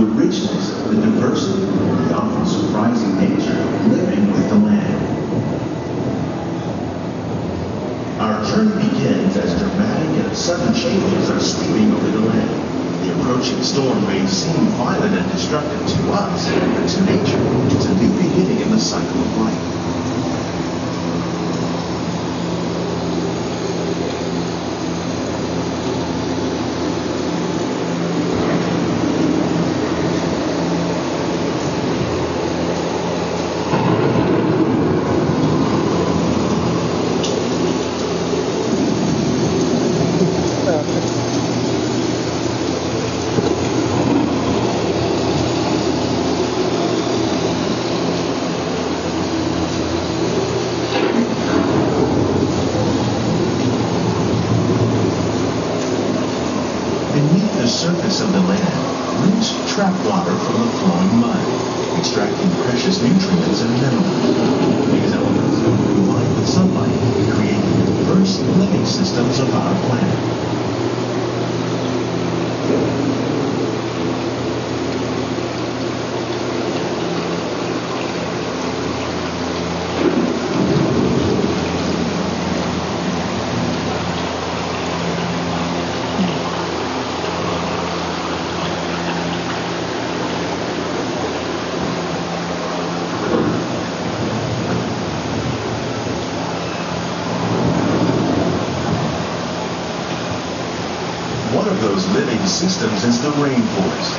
the richness, the diversity, the often surprising nature living with the land. Our journey begins as dramatic and sudden changes are sweeping over the land. The approaching storm may seem violent and destructive to us, but to nature, it's a new beginning in the cycle of life. Surface of the land, roots trap water from the flowing mud, extracting precious nutrients and minerals. These elements, combined with sunlight, create the diverse living systems of our planet. One of those living systems is the rainforest,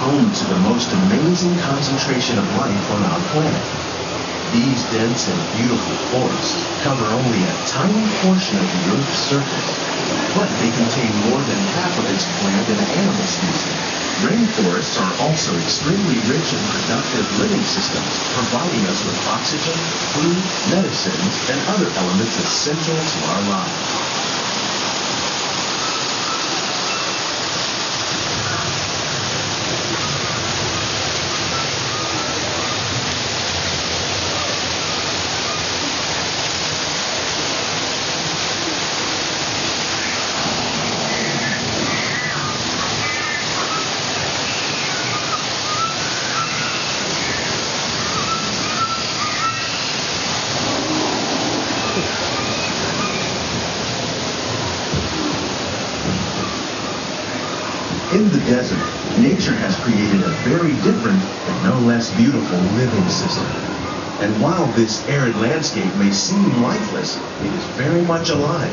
home to the most amazing concentration of life on our planet. These dense and beautiful forests cover only a tiny portion of the Earth's surface, but they contain more than half of its plant and animal species. Rainforests are also extremely rich in productive living systems, providing us with oxygen, food, medicines, and other elements essential to our lives. In the desert, nature has created a very different and no less beautiful living system. And while this arid landscape may seem lifeless, it is very much alive.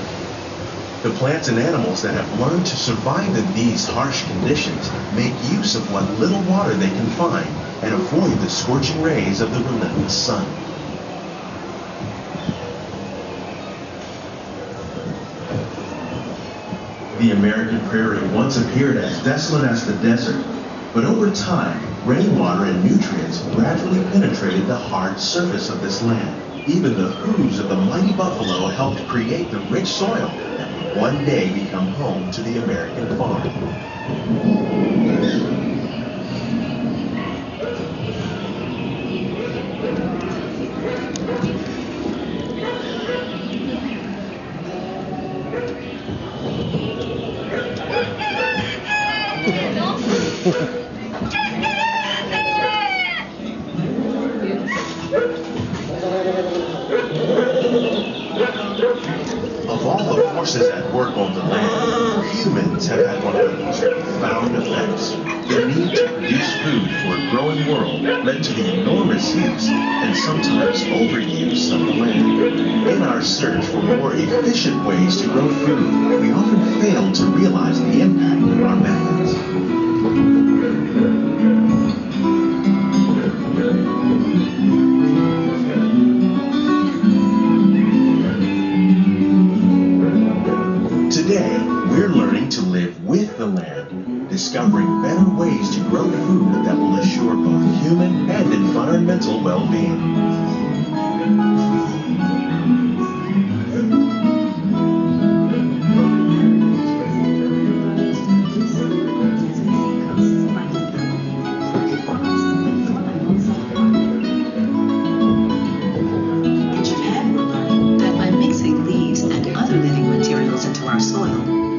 The plants and animals that have learned to survive in these harsh conditions make use of what little water they can find and avoid the scorching rays of the relentless sun. The American prairie once appeared as desolate as the desert, but over time, rainwater and nutrients gradually penetrated the hard surface of this land. Even the hooves of the mighty buffalo helped create the rich soil that would one day become home to the American farm. Of all the forces at work on the land, humans have had one of the most profound effects. The need to produce food for a growing world led to the enormous use and sometimes overuse of the land. In our search for more efficient ways to grow food, we often fail to realize the impact of our methods. Today, we're learning to live with the land, discovering better ways to grow food that will assure both human and environmental well-being.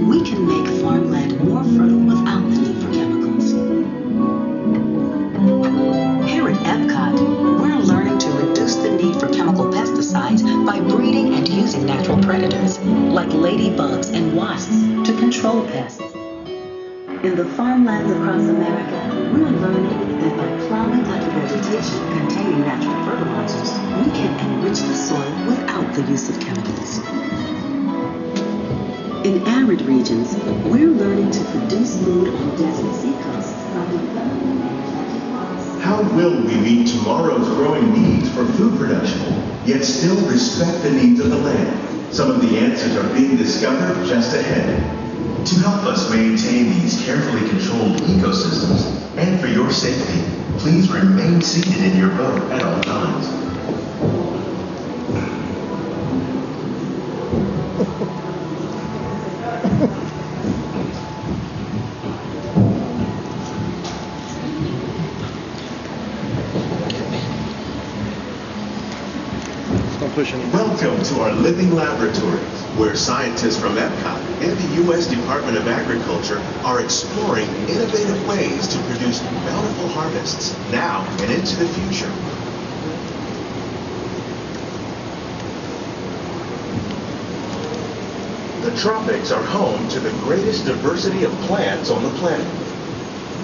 We can make farmland more fertile without the need for chemicals. by breeding and using natural predators like ladybugs and wasps to control pests. In the farmlands across America, we're learning that by plowing under vegetation containing natural fertilizers, we can enrich the soil without the use of chemicals. In arid regions, we're learning to produce food on desert seacoasts by developing energetic forests. How will we meet tomorrow's growing needs for food production, yet still respect the needs of the land? Some of the answers are being discovered just ahead. To help us maintain these carefully controlled ecosystems, and for your safety, please remain seated in your boat at all times. Welcome to our living laboratories, where scientists from EPCOT and the U.S. Department of Agriculture are exploring innovative ways to produce bountiful harvests now and into the future. The tropics are home to the greatest diversity of plants on the planet.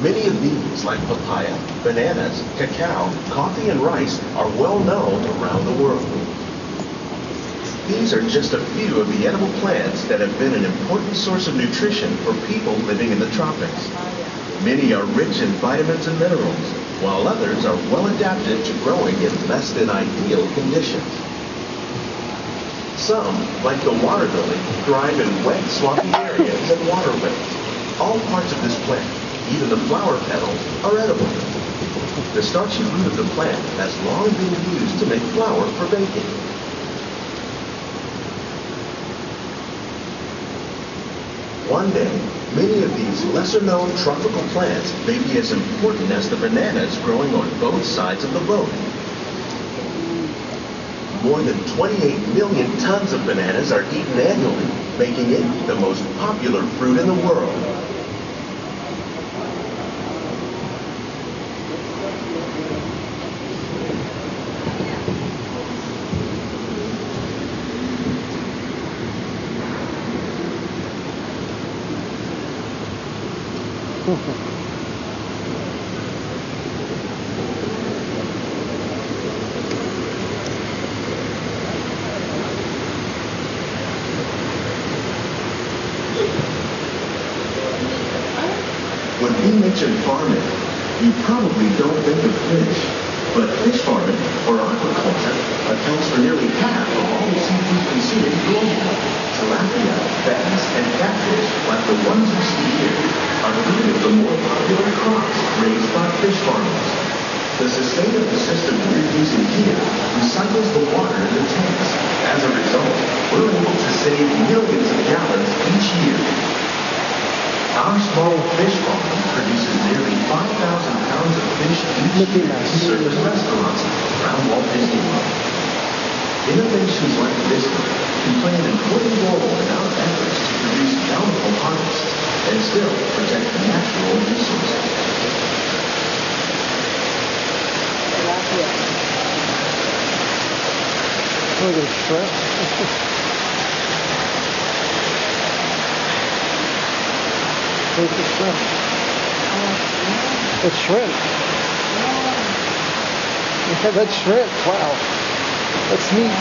Many of these, like papaya, bananas, cacao, coffee, and rice, are well known around the world. These are just a few of the edible plants that have been an important source of nutrition for people living in the tropics. Many are rich in vitamins and minerals, while others are well adapted to growing in less than ideal conditions. Some, like the water lily, thrive in wet, swampy areas and waterways. All parts of this plant, even the flower petals, are edible. The starchy root of the plant has long been used to make flour for baking. One day, many of these lesser-known tropical plants may be as important as the bananas growing on both sides of the boat. More than 28 million tons of bananas are eaten annually, making it the most popular fruit in the world. When we mention farming, you probably don't think of fish, but fish farming, or aquaculture, accounts for nearly half of all the seafood consumed globally. Tilapia, bass, and catfish, like the ones you see here, are three of the more popular crops raised by fish farmers. The sustainable system we're using here recycles the water in the tanks. As a result, we're able to save millions of gallons each year. Our small fish farm produces nearly 5,000 pounds of fish each year to service restaurants around Walt Disney World. Innovations like this one can play an important role in our efforts to produce bountiful harvests and still protect natural resources. Look at shrimp. Look at shrimp. It's shrimp. Yeah, that's shrimp. Wow. That's neat.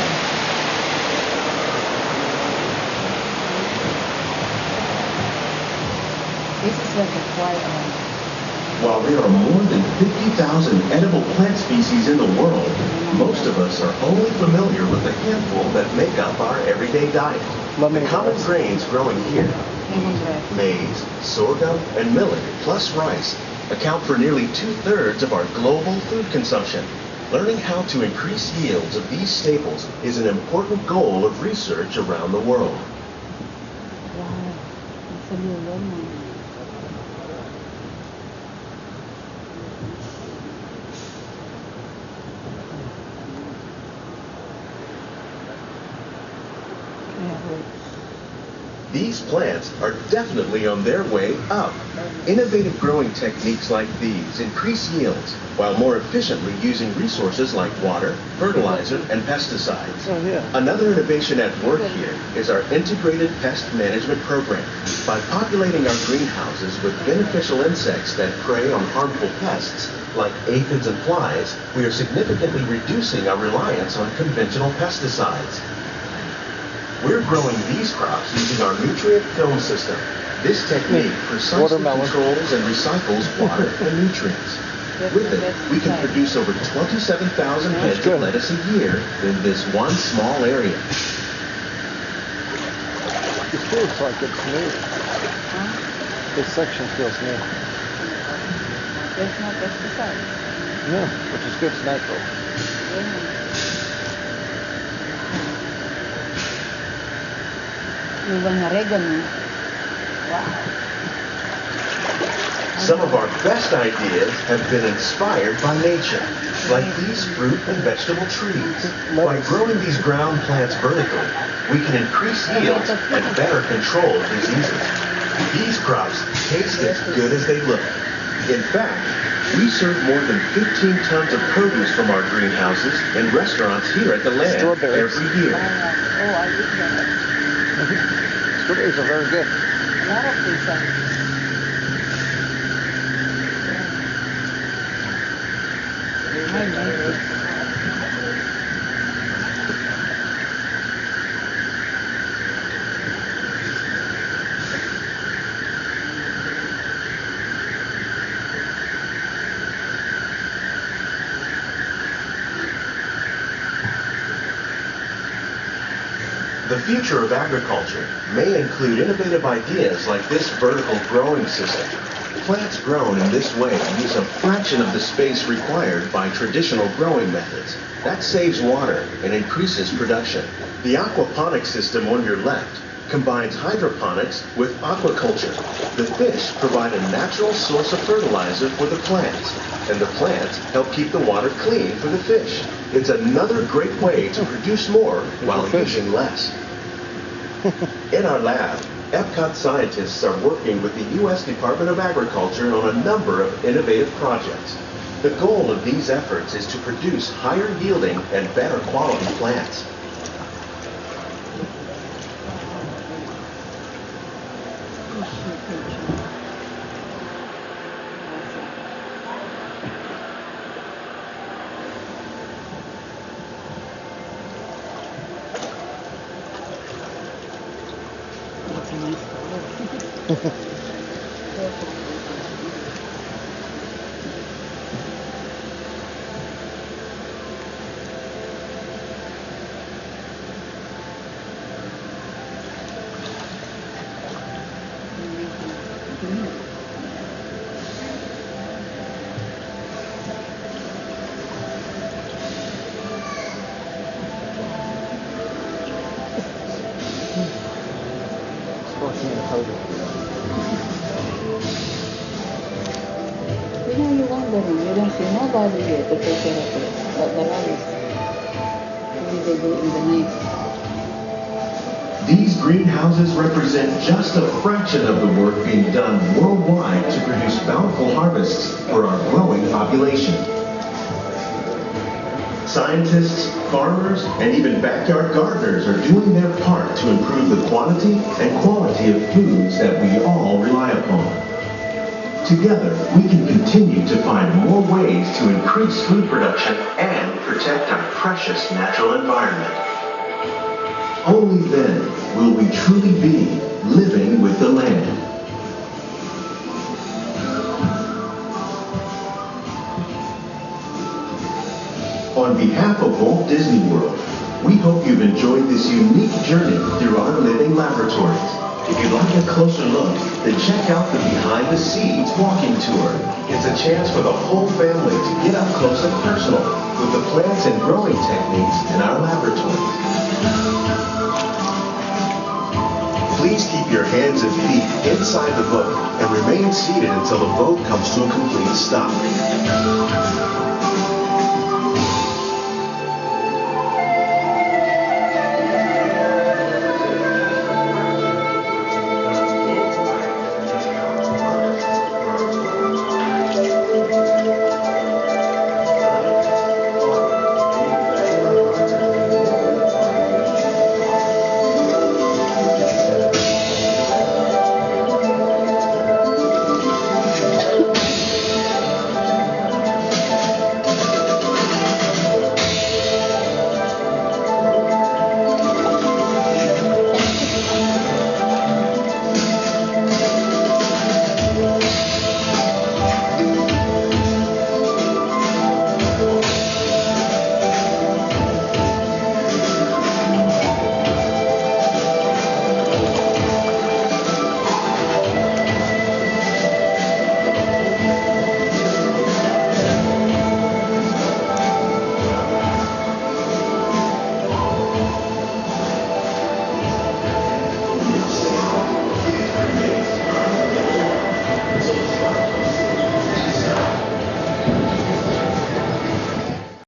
This is like a quiet one. While there are more than 50,000 edible plant species in the world, most of us are only familiar with a handful that make up our everyday diet. The common grains growing here, maize, sorghum, and millet, plus rice, account for nearly 2/3 of our global food consumption. Learning how to increase yields of these staples is an important goal of research around the world. Wow, it's a new lemon. These plants are definitely on their way up. Innovative growing techniques like these increase yields while more efficiently using resources like water, fertilizer, and pesticides. Oh, yeah. Another innovation at work here is our integrated pest management program. By populating our greenhouses with beneficial insects that prey on harmful pests, like aphids and flies, we are significantly reducing our reliance on conventional pesticides. We're growing these crops using our nutrient film system. This technique precisely Watermelon. controls and recycles water and nutrients. With it, we can produce over 27,000 heads of good. lettuce a year in this one small area. This feels like it's new. This section feels new. There's no pesticide. Yeah, which is good. It's natural. Yung oregano. Wow. Some of our best ideas have been inspired by nature, like these fruit and vegetable trees. By growing these ground plants vertically, we can increase yields and better control diseases. These crops taste as good as they look. In fact, we serve more than 15 tons of produce from our greenhouses in restaurants here at the Land every year. Oh, I did that. Strawberries are very good. A lot of things. My neighbor. The future of agriculture may include innovative ideas like this vertical growing system. Plants grown in this way use a fraction of the space required by traditional growing methods. That saves water and increases production. The aquaponics system on your left combines hydroponics with aquaculture. The fish provide a natural source of fertilizer for the plants, and the plants help keep the water clean for the fish. It's another great way to produce more while using less. In our lab, EPCOT scientists are working with the U.S. Department of Agriculture on a number of innovative projects. The goal of these efforts is to produce higher yielding and better quality plants. You know, you wonder, you don't see nobody here to take care of it, but the others, maybe they do in the night. These greenhouses represent just a fraction of the work being done worldwide to produce bountiful harvests for our growing population. Scientists, farmers, and even backyard gardeners are doing their part to improve the quantity and quality of foods that we all rely upon. Together, we can continue to find more ways to increase food production and protect our precious natural environment. Only then will we truly be living with the land. On behalf of Walt Disney World, we hope you've enjoyed this unique journey through our living laboratories. If you'd like a closer look, then check out the Behind the Scenes walking tour. It's a chance for the whole family to get up close and personal with the plants and growing techniques in our laboratories. Please keep your hands and feet inside the boat and remain seated until the boat comes to a complete stop.